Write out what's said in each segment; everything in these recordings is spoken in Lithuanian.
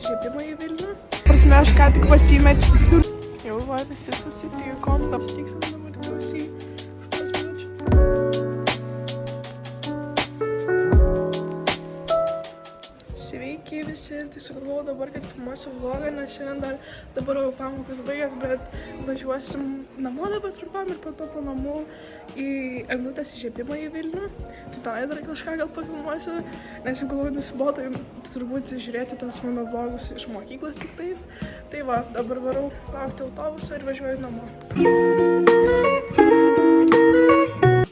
įsižiebimą į Vilnių. Prasme, aš ką tik pasimečiau. Jau va, visi susitikom. Susitiksim dabar tikriausiai už poros minučių. Sveiki visi, tai sugalvojau dabar, kad filmuosiu vlogą, nes šiandien dabar jau pamokas baigęs, bet važiuosim namo dabar trumpam ir po to po namų į eglutės įžiebimą į Vilnių. Tai tenai dar kažką gal pafilmuosiu, nes jau galvoju nusibodo turbūt žiūrėti tos mano vlogus iš mokyklos tik tais. Tai va, dabar varau laukti autobuso ir važiuoju namo.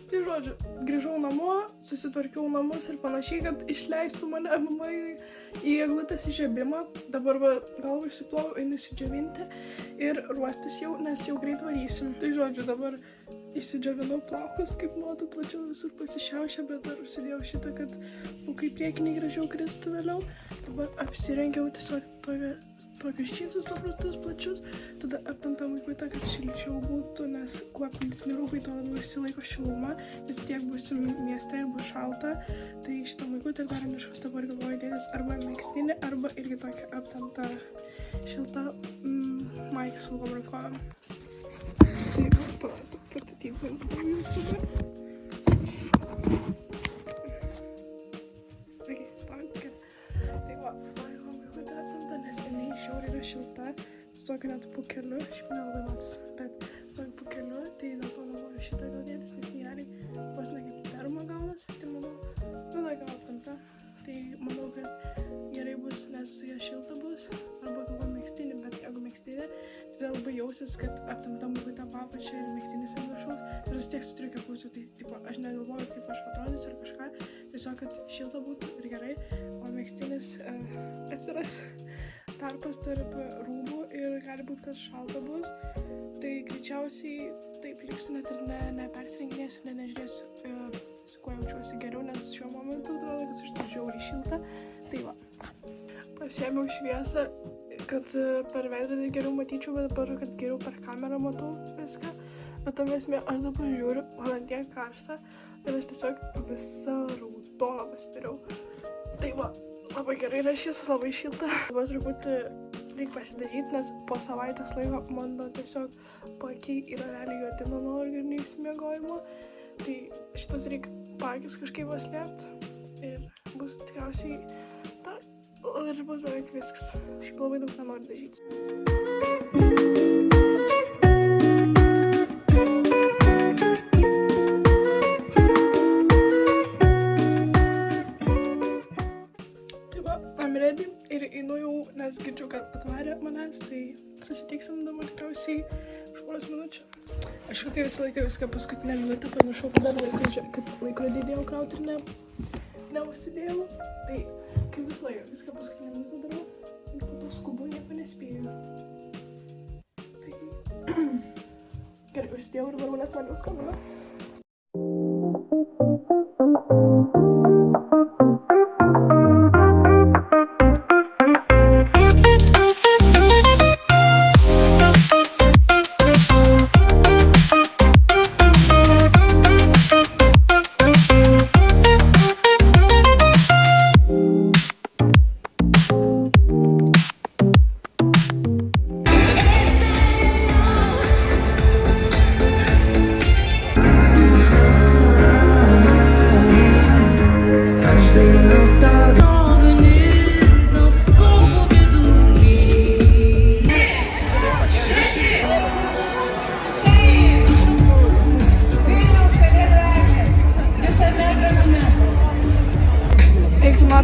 Tai žodžiu, grįžau namo, susitvarkiau namus ir panašiai, kad išleistų mane mama į eglutės įžiebimą. Dabar va, galvą išsiplovau, einu įsidžiovinti ir ruoštis jau, nes jau greit varysim. Tai žodžiu, dabar išsidžiovinau plaukus, kaip matot, va čia visur pasišiaušę, bet dar užsidėjau šitą, kad plaukai priekiniai gražiau kristų vėliau. Dabar apsirengiau tiesiog tokius džinsus paprastus, plačius, tada aptempę maikutę, kad šilčiau būtų, nes kuo apimtesni rūbai, to labiau išsilaiko šiluma, nes tiek būsim mieste ir bus šalta. Tai šitą maikutę ir dar miškus dabar galvoju dėtis arba megztinį, arba irgi tokią aptemptą šiltą maikę su ilgom rankovėm. Tai pastatyk jūs tada. Ok, stovint tokia. Tai va, paliko maikutę aptemptą, nes jinai žiauriai yra šilta. Stokiu net pūkeliu, šiaip nelabai matas, bet stokiu pūkeliu, tai dėl to nenoriu šitą gal dėtis, nes nerealiai pasina kaip termo gaunas. Tai manau, gal aptempta. Tai manau, kad gerai bus, nes su ją šilta bus, arba galvoju megztinį, bet jeigu megztinį, tai labai jausis, kad aptempta maikutė papačia ir megztinis ant viršaus. Ir vis tiek sutriukia pusių, tai tipo, aš negalvoju, kaip aš atrodysiu ar kažką, tiesiog, kad šilta būtų ir gerai, o megztinis atsiras tarpas tarp rūbų ir gali būti, kad šalta bus. Tai greičiausiai taip liksiu, net ir nepersirenginėsiu, nežiūrėsiu, su kuo jaučiuosi geriau, nes šiuo momentu atrodo, kad aš tai žiauriai šilta. Tai va, pasiėmiau šviesą, kad per veidrodį geriau matyčiau, bet dabar, kad geriau per kamerą matau viską. Bet tam esmė, aš dabar žiūriu, man ant tiek karšta, ir aš tiesiog visą raudoną pasidariau. Tai va, labai gerai yra šis, labai šilta. Dabar truputį reikia pasidaryti, nes po savaitės laiko mano tiesiog paakiai yra realiai juodi nuo nuovargio ir neišsimiegojimo. Tai šitus reikia paakius kažkaip paslėpti ir bus tikriausiai ir bus beveik viskas. Šiaip labai daug nenoriu dažytis. Tai va, I'm ready ir einu jau, nes girdžiu, kad atvarė manęs, tai susitiksim dabar tikriausiai už poros minučių. Aš kai visą laiką viską paskutinę minutę pamiršau, kad laikrodį dėjau krauti ir neužsidėjau. Tai kaip visą laiką viską paskutinę minutę darau ir po to skubu nieko nespėjau. Tai gerai, užsidėjau ir varau, nes man jau skambina.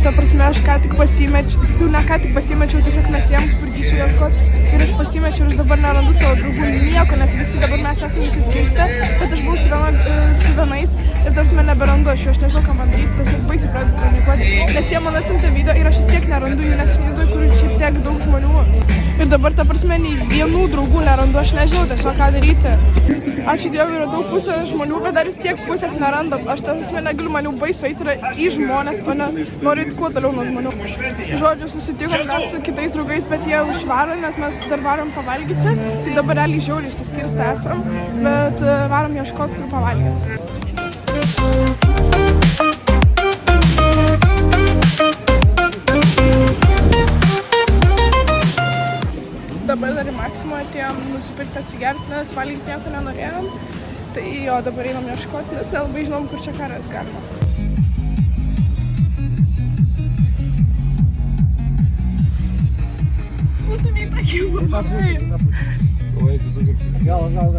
Ta prasme, aš ką tik pasimečiau, tiksliau ne ką tik pasimečiau, tiesiog mes jiems spurgyčiau ieškot ir aš pasimečiau ir aš dabar nerandu savo draugų nieko, nes visi dabar mes esame įsiskaistę, bet aš buvau su vienais ir tarsi man neberandu, aš nežinau, ką man daryti, tiesiog baisiai pradedu panikuoti, nes jie man atsiuntė video ir aš vis tiek nerandu jų, nes aš nežinau, kur čia tiek daug žmonių. Ir dabar, ta prasme, nei vienų draugų nerandu, aš nežinau tiesiog ką daryti. Ačiū Dievui, radau pusę žmonių, bet dar vis tiek pusės nerandam. Aš ta prasme negaliu, man jau baisu eiti į žmonės, o ne noriu eiti kuo toliau nuo žmonių. Žodžiu, susitikom mes su kitais draugais, bet jie užvaro, nes mes dar varom pavalgyti. Tai dabar realiai žiauriai išsiskirstę esam, bet varom ieškoti, kur pavalgyti. dar į Maksimą atėjom nusipirkti atsigert, nes valgyti nieko nenorėjom. Tai jo, dabar einam ieškoti, nes nelabai žinom, kur čia ką rast galima. Nu, tu nei tą kybą, pagai. Gal.